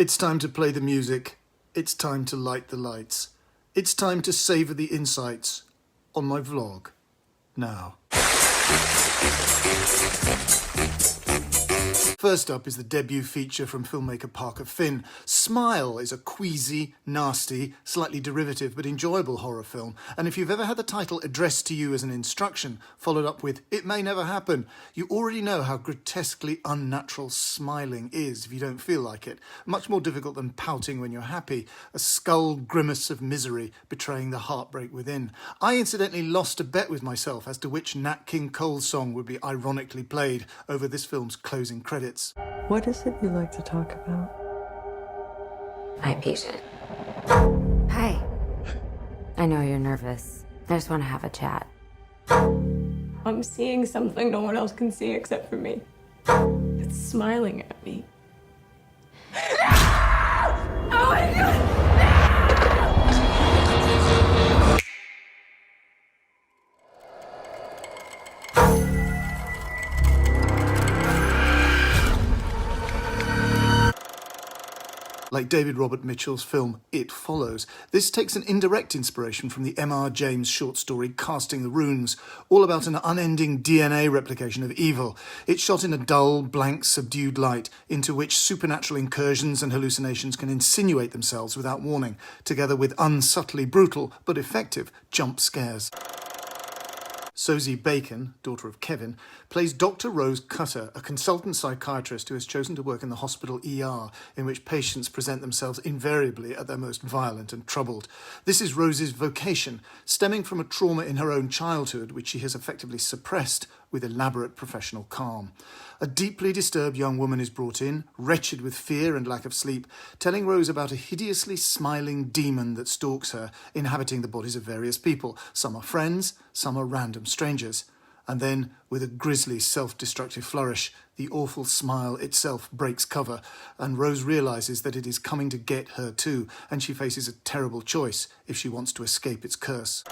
It's time to play the music. It's time to light the lights. It's time to savour the insights on my vlog now. First up is the debut feature from filmmaker Parker Finn. Smile is a queasy, nasty, slightly derivative but enjoyable horror film, and if you've ever had the title addressed to you as an instruction, followed up with "it may never happen," you already know how grotesquely unnatural smiling is if you don't feel like it. Much more difficult than pouting when you're happy, a skull grimace of misery betraying the heartbreak within. I incidentally lost a bet with myself as to which Nat King Cole song would be ironically played over this film's closing credits. What is it you like to talk about? My patient. Hi. I know you're nervous. I just want to have a chat. I'm seeing something no one else can see except for me. It's smiling at me. Oh my God! Like David Robert Mitchell's film It Follows, this takes an indirect inspiration from the M.R. James short story Casting the Runes, all about an unending DNA replication of evil. It's shot in a dull, blank, subdued light into which supernatural incursions and hallucinations can insinuate themselves without warning, together with unsubtly brutal but effective jump scares. Sosie Bacon, daughter of Kevin, plays Dr. Rose Cutter, a consultant psychiatrist who has chosen to work in the hospital ER, in which patients present themselves invariably at their most violent and troubled. This is Rose's vocation, stemming from a trauma in her own childhood, which she has effectively suppressed with elaborate professional calm. A deeply disturbed young woman is brought in, wretched with fear and lack of sleep, telling Rose about a hideously smiling demon that stalks her, inhabiting the bodies of various people. Some are friends, some are random strangers. And then, with a grisly, self-destructive flourish, the awful smile itself breaks cover, and Rose realises that it is coming to get her too, and she faces a terrible choice if she wants to escape its curse.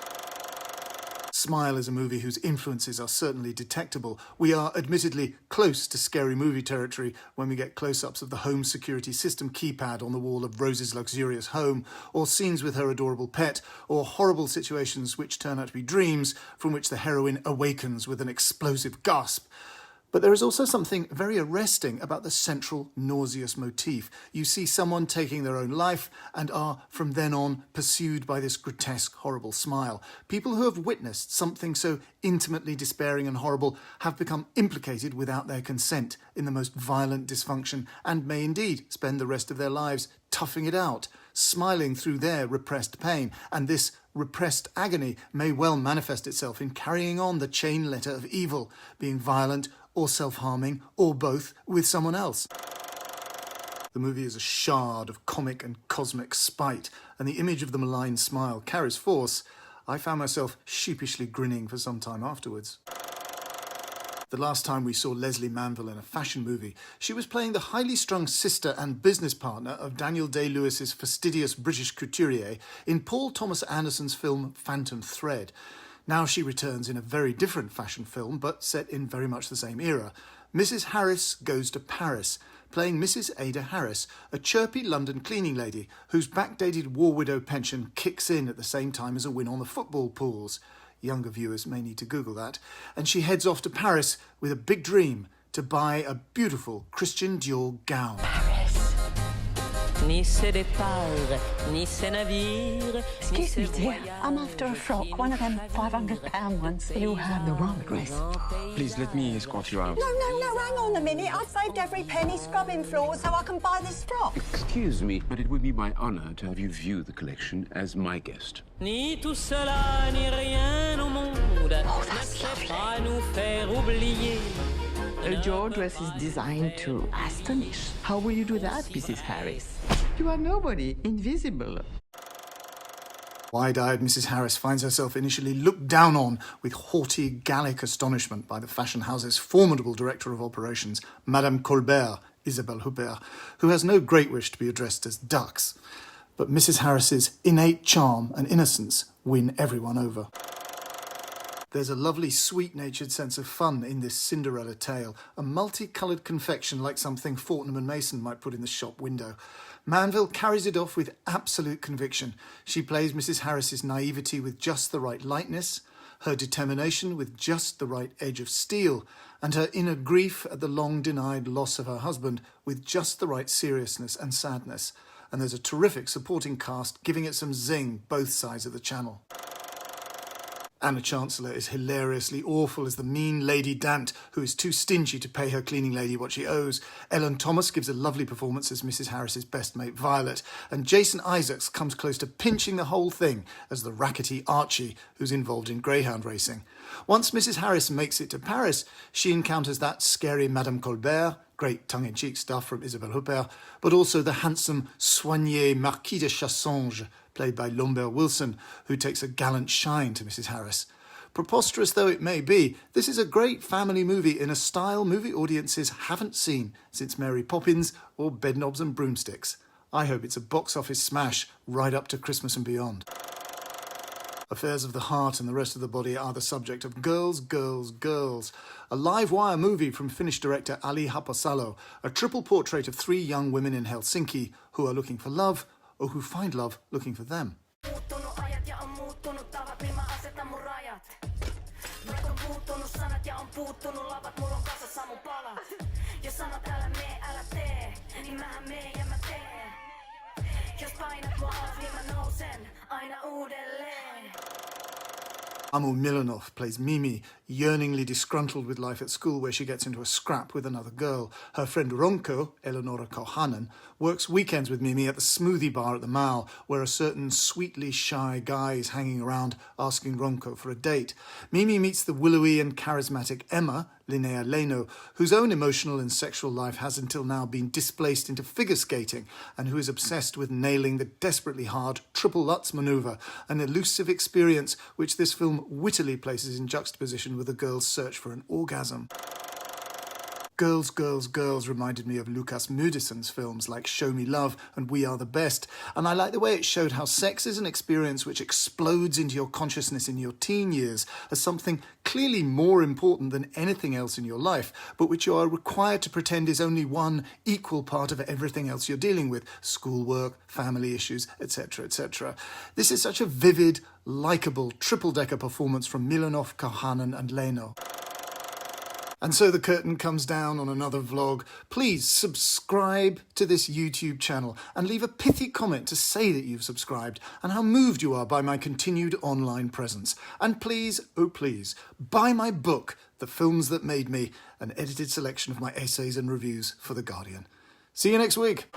Smile is a movie whose influences are certainly detectable. We are admittedly close to scary movie territory when we get close-ups of the home security system keypad on the wall of Rose's luxurious home, or scenes with her adorable pet, or horrible situations which turn out to be dreams from which the heroine awakens with an explosive gasp. But there is also something very arresting about the central nauseous motif. You see someone taking their own life and are, from then on, pursued by this grotesque, horrible smile. People who have witnessed something so intimately despairing and horrible have become implicated without their consent in the most violent dysfunction and may indeed spend the rest of their lives toughing it out, smiling through their repressed pain. And this repressed agony may well manifest itself in carrying on the chain letter of evil, being violent or self-harming, or both, with someone else. The movie is a shard of comic and cosmic spite, and the image of the malign smile carries force. I found myself sheepishly grinning for some time afterwards. The last time we saw Leslie Manville in a fashion movie, she was playing the highly strung sister and business partner of Daniel Day-Lewis's fastidious British couturier in Paul Thomas Anderson's film Phantom Thread. Now she returns in a very different fashion film, but set in very much the same era. Mrs. Harris Goes to Paris, playing Mrs. Ada Harris, a chirpy London cleaning lady whose backdated war widow pension kicks in at the same time as a win on the football pools. Younger viewers may need to Google that. And she heads off to Paris with a big dream to buy a beautiful Christian Dior gown. Excuse me, dear. I'm after a frock, one of them £500 ones. You have the wrong address. Please let me escort you out. No, hang on a minute. I've saved every penny scrubbing floors so I can buy this frock. Excuse me, but it would be my honor to have you view the collection as my guest. Oh, that's lovely. Your dress is designed to astonish. How will you do that, Mrs. Harris? You are nobody, invisible. Wide-eyed Mrs. Harris finds herself initially looked down on with haughty Gallic astonishment by the fashion house's formidable director of operations, Madame Colbert, Isabelle Huppert, who has no great wish to be addressed as ducks. But Mrs. Harris's innate charm and innocence win everyone over. There's a lovely sweet-natured sense of fun in this Cinderella tale, a multicoloured confection like something Fortnum and Mason might put in the shop window. Manville carries it off with absolute conviction. She plays Mrs. Harris's naivety with just the right lightness, her determination with just the right edge of steel, and her inner grief at the long-denied loss of her husband with just the right seriousness and sadness. And there's a terrific supporting cast giving it some zing both sides of the channel. Anna Chancellor is hilariously awful as the mean Lady Dant, who is too stingy to pay her cleaning lady what she owes. Ellen Thomas gives a lovely performance as Mrs. Harris's best mate Violet, and Jason Isaacs comes close to pinching the whole thing as the rackety Archie, who's involved in greyhound racing. Once Mrs. Harris makes it to Paris, she encounters that scary Madame Colbert, great tongue-in-cheek stuff from Isabelle Huppert, but also the handsome, soigné Marquis de Chassange, played by Lambert Wilson, who takes a gallant shine to Mrs. Harris. Preposterous though it may be, this is a great family movie in a style movie audiences haven't seen since Mary Poppins or Bedknobs and Broomsticks. I hope it's a box office smash right up to Christmas and beyond. Affairs of the heart and the rest of the body are the subject of Girls, Girls, Girls, a live wire movie from Finnish director Ali Hapasalo, a triple portrait of three young women in Helsinki who are looking for love, or who find love looking for them. Amu Milanov plays Mimi, yearningly disgruntled with life at school where she gets into a scrap with another girl. Her friend Ronko, Eleonora Kohanen, works weekends with Mimi at the smoothie bar at the Mall, where a certain sweetly shy guy is hanging around asking Ronko for a date. Mimi meets the willowy and charismatic Emma, Linnea Leno, whose own emotional and sexual life has until now been displaced into figure skating and who is obsessed with nailing the desperately hard triple Lutz manoeuvre, an elusive experience which this film wittily places in juxtaposition with a girl's search for an orgasm. Girls, Girls, Girls reminded me of Lukas Moodysson's films like Show Me Love and We Are the Best, and I like the way it showed how sex is an experience which explodes into your consciousness in your teen years as something clearly more important than anything else in your life, but which you are required to pretend is only one equal part of everything else you're dealing with, schoolwork, family issues, etc., etc. This is such a vivid, likeable, triple-decker performance from Milanov, Kohanen and Leno. And so the curtain comes down on another vlog. Please subscribe to this YouTube channel and leave a pithy comment to say that you've subscribed and how moved you are by my continued online presence. And please, oh please, buy my book, The Films That Made Me, an edited selection of my essays and reviews for The Guardian. See you next week.